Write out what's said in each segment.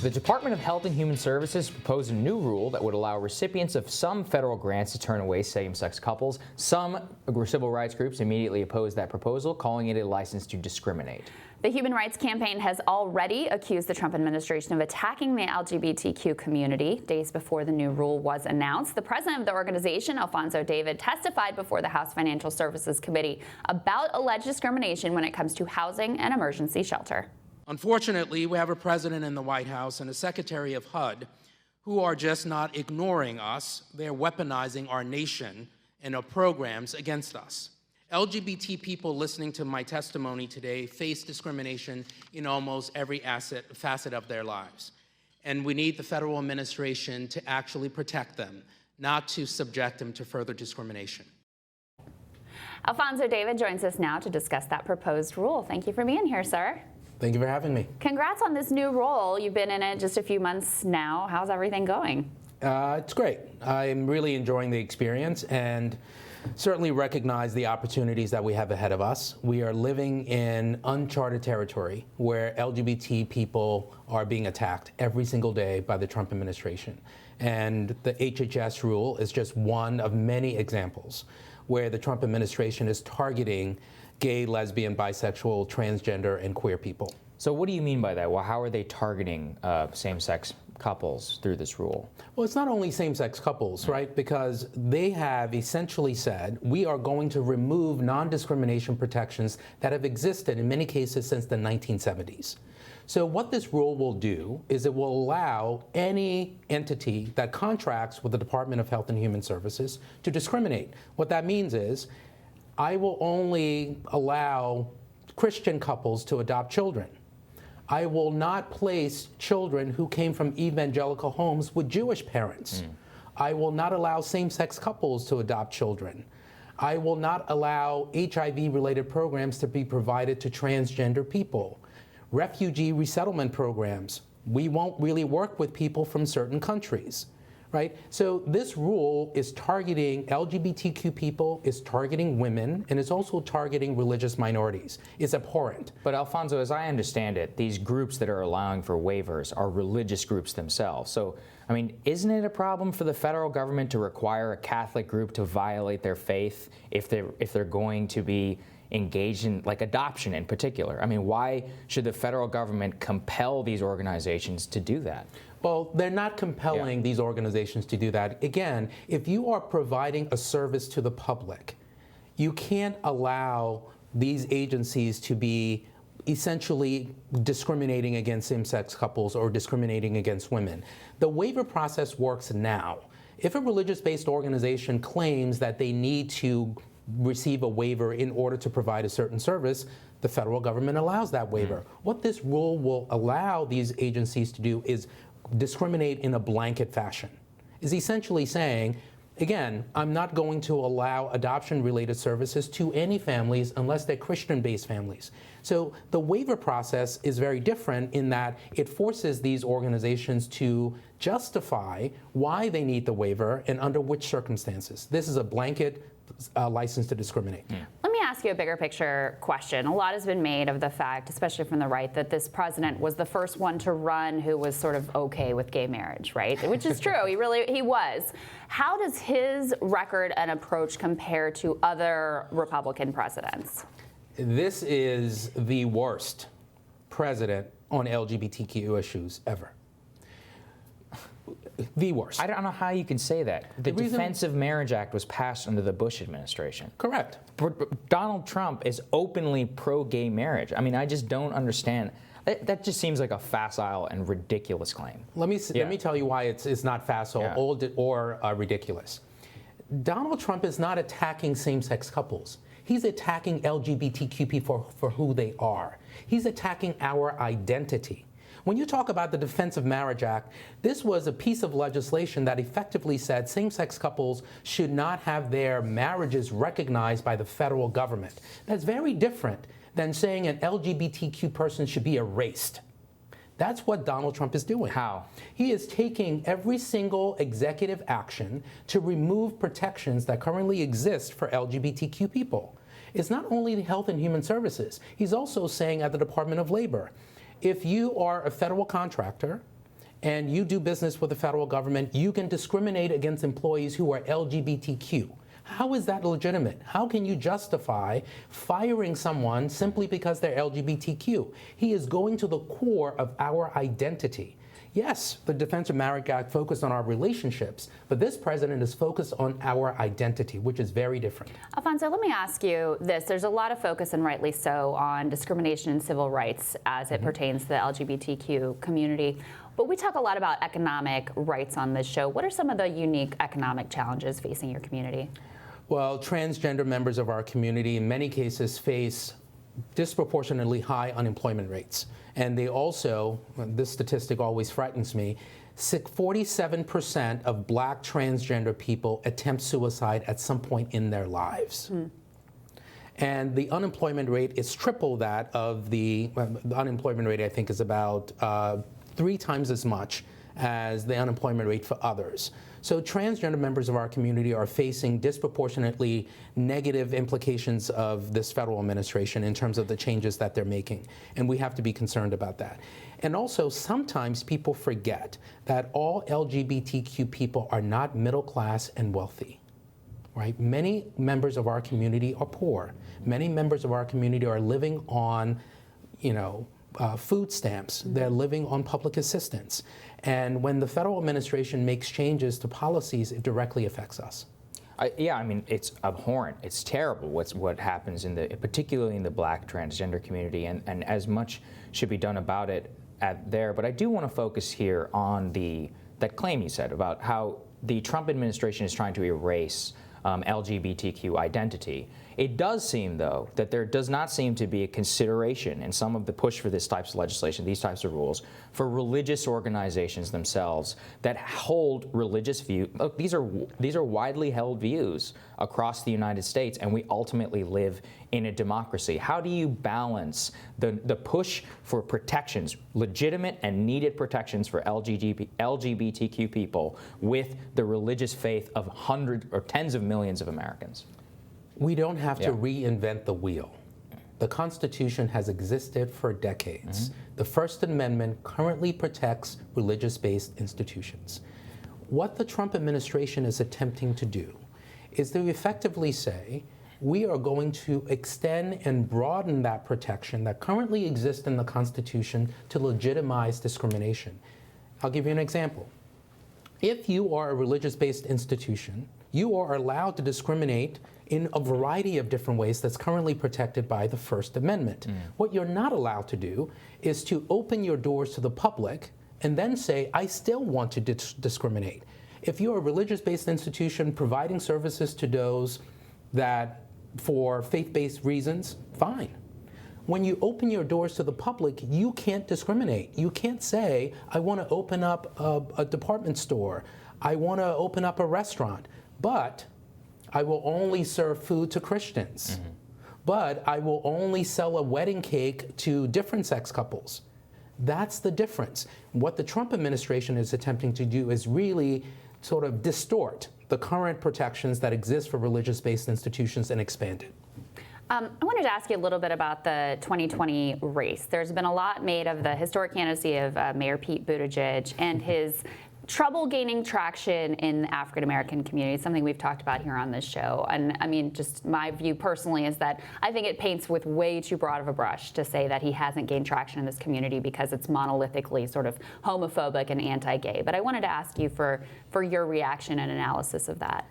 The Department of Health and Human Services proposed a new rule that would allow recipients of some federal grants to turn away same-sex couples. Some civil rights groups immediately opposed that proposal, calling it a license to discriminate. The Human Rights Campaign has already accused the Trump administration of attacking the LGBTQ community. Days before the new rule was announced, the president of the organization, Alphonso, testified before the House Financial Services Committee about alleged discrimination when it comes to housing and emergency shelter. Unfortunately, we have a president in the White House and a secretary of HUD who are just not ignoring us. They're weaponizing our nation and our programs against us. LGBT people listening to my testimony today face discrimination in almost every facet of their lives. And we need the federal administration to actually protect them, not to subject them to further discrimination. Alphonso joins us now to discuss that proposed rule. Thank you for being here, sir. Thank you for having me. Congrats on this new role. You've been in it just a few months now. How's everything going? It's great. I'm really enjoying the experience and certainly recognize the opportunities that we have ahead of us. We are living in uncharted territory where LGBT people are being attacked every single day by the Trump administration. And the HHS rule is just one of many examples where the Trump administration is targeting gay, lesbian, bisexual, transgender, and queer people. So what do you mean by that? Well, how are they targeting same-sex couples through this rule? Well, it's not only same-sex couples, right? Because they have essentially said, we are going to remove non-discrimination protections that have existed in many cases since the 1970s. So what this rule will do is it will allow any entity that contracts with the Department of Health and Human Services to discriminate. What that means is, I will only allow Christian couples to adopt children. I will not place children who came from evangelical homes with Jewish parents. I will not allow same-sex couples to adopt children. I will not allow HIV-related programs to be provided to transgender people. Refugee resettlement programs, we won't really work with people from certain countries. Right? So this rule is targeting LGBTQ people, is targeting women, and is also targeting religious minorities. It's abhorrent. But Alphonso, as I understand it, these groups that are allowing for waivers are religious groups themselves. So, I mean, isn't it a problem for the federal government to require a Catholic group to violate their faith if they're going to be engaged in, like, adoption in particular? I mean, why should the federal government compel these organizations to do that? Well, they're not compelling these organizations to do that. Again, if you are providing a service to the public, you can't allow these agencies to be essentially discriminating against same-sex couples or discriminating against women. The waiver process works now. If a religious-based organization claims that they need to receive a waiver in order to provide a certain service, the federal government allows that waiver. What this rule will allow these agencies to do is discriminate in a blanket fashion, is essentially saying, again, I'm not going to allow adoption-related services to any families unless they're Christian-based families. So the waiver process is very different in that it forces these organizations to justify why they need the waiver and under which circumstances. This is a blanket license to discriminate. Let me ask you a bigger picture question. A lot has been made of the fact, especially from the right, that this president was the first one to run who was sort of okay with gay marriage, right? Which is true. He was. How does his record and approach compare to other Republican presidents? This is the worst president on LGBTQ issues ever. The worst. I don't know how you can say that. The Defense of Marriage Act was passed under the Bush administration. Correct. Donald Trump is openly pro-gay marriage. I mean, I just don't understand. That just seems like a facile and ridiculous claim. Let me tell you why it's not facile or ridiculous. Donald Trump is not attacking same-sex couples. He's attacking LGBTQ people for who they are. He's attacking our identity. When you talk about the Defense of Marriage Act, this was a piece of legislation that effectively said same-sex couples should not have their marriages recognized by the federal government. That's very different than saying an LGBTQ person should be erased. That's what Donald Trump is doing. How? He is taking every single executive action to remove protections that currently exist for LGBTQ people. It's not only the Health and Human Services. He's also saying at the Department of Labor, if you are a federal contractor and you do business with the federal government, you can discriminate against employees who are LGBTQ. How is that legitimate? How can you justify firing someone simply because they're LGBTQ? He is going to the core of our identity. Yes, the Defense of Marriage Act focused on our relationships, but this president is focused on our identity, which is very different. Alphonso, let me ask you this. There's a lot of focus, and rightly so, on discrimination in civil rights as it pertains to the LGBTQ community. But we talk a lot about economic rights on this show. What are some of the unique economic challenges facing your community? Well, transgender members of our community in many cases face disproportionately high unemployment rates. And they also, this statistic always frightens me, 47% of black transgender people attempt suicide at some point in their lives. And the unemployment rate is triple that of the unemployment rate, I think, is about 3 times as much as the unemployment rate for others. So transgender members of our community are facing disproportionately negative implications of this federal administration in terms of the changes that they're making. And we have to be concerned about that. And also, sometimes people forget that all LGBTQ people are not middle class and wealthy. Right? Many members of our community are poor. Many members of our community are living on, food stamps. They're living on public assistance. And when the federal administration makes changes to policies, it directly affects us. It's abhorrent. It's terrible what happens particularly in the black transgender community, and as much should be done about it there. But I do want to focus here on that claim you said about how the Trump administration is trying to erase LGBTQ identity. It does seem, though, that there does not seem to be a consideration in some of the push for this types of legislation, these types of rules, for religious organizations themselves that hold religious views. Look, these are widely held views across the United States, and we ultimately live in a democracy. How do you balance the push for protections, legitimate and needed protections for LGBTQ people, with the religious faith of hundreds or tens of millions of Americans? We don't have to reinvent the wheel. The Constitution has existed for decades. The First Amendment currently protects religious-based institutions. What the Trump administration is attempting to do is to effectively say, we are going to extend and broaden that protection that currently exists in the Constitution to legitimize discrimination. I'll give you an example. If you are a religious-based institution, you are allowed to discriminate in a variety of different ways that's currently protected by the First Amendment. What you're not allowed to do is to open your doors to the public and then say, I still want to discriminate. If you're a religious-based institution providing services to those that for faith-based reasons, fine. When you open your doors to the public, you can't discriminate. You can't say, I want to open up a department store. I want to open up a restaurant, but I will only serve food to Christians. But I will only sell a wedding cake to different sex couples. That's the difference. What the Trump administration is attempting to do is really sort of distort the current protections that exist for religious-based institutions and expand it. I wanted to ask you a little bit about the 2020 race. There's been a lot made of the historic candidacy of Mayor Pete Buttigieg and his trouble gaining traction in the African-American community, something we've talked about here on this show. And I mean, just my view personally is that I think it paints with way too broad of a brush to say that he hasn't gained traction in this community because it's monolithically sort of homophobic and anti-gay. But I wanted to ask you for your reaction and analysis of that.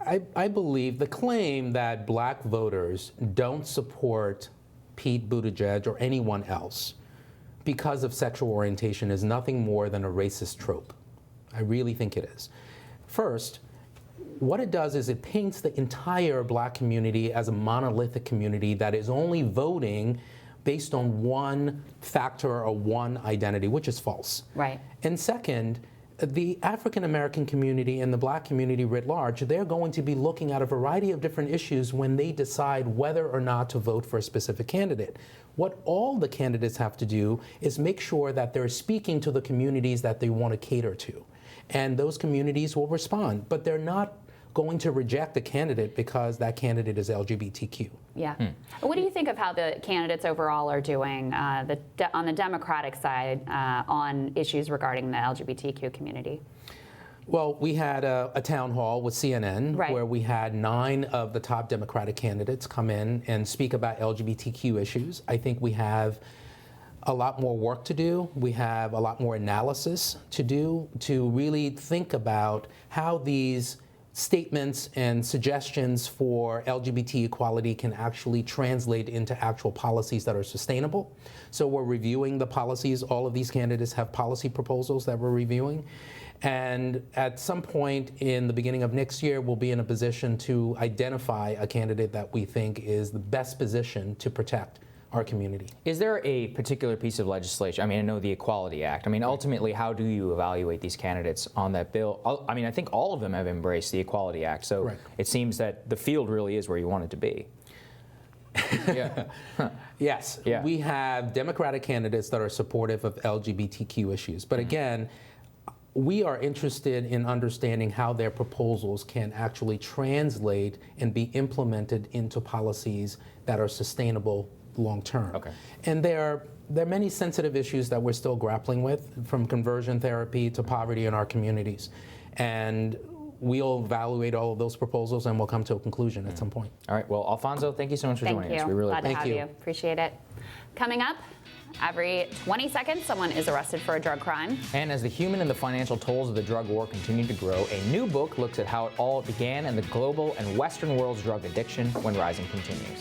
I believe the claim that black voters don't support Pete Buttigieg or anyone else because of sexual orientation is nothing more than a racist trope. I really think it is. First, what it does is it paints the entire black community as a monolithic community that is only voting based on one factor or one identity, which is false. Right. And second, the African American community and the black community writ large, they're going to be looking at a variety of different issues when they decide whether or not to vote for a specific candidate. What all the candidates have to do is make sure that they're speaking to the communities that they want to cater to. And those communities will respond, but they're not going to reject a candidate because that candidate is LGBTQ. Yeah. What do you think of how the candidates overall are doing on the Democratic side on issues regarding the LGBTQ community? Well, we had a town hall with CNN where we had 9 of the top Democratic candidates come in and speak about LGBTQ issues. I think we have a lot more work to do. We have a lot more analysis to do to really think about how these statements and suggestions for LGBT equality can actually translate into actual policies that are sustainable. So we're reviewing the policies. All of these candidates have policy proposals that we're reviewing. And at some point in the beginning of next year, we'll be in a position to identify a candidate that we think is the best position to protect our community. Is there a particular piece of legislation? I mean, I know the Equality Act. I mean, ultimately, how do you evaluate these candidates on that bill? I mean, I think all of them have embraced the Equality Act, so it seems that the field really is where you want it to be. Yeah. Yes, we have Democratic candidates that are supportive of LGBTQ issues. But again, we are interested in understanding how their proposals can actually translate and be implemented into policies that are sustainable long term. Okay. And there are many sensitive issues that we're still grappling with, from conversion therapy to poverty in our communities. And we'll evaluate all of those proposals and we'll come to a conclusion at some point. All right. Well, Alphonso, thank you so much for joining us. We really Glad to have you. you. Appreciate it. Coming up, every 20 seconds, someone is arrested for a drug crime. And as the human and the financial tolls of the drug war continue to grow, a new book looks at how it all began and the global and Western world's drug addiction when rising continues.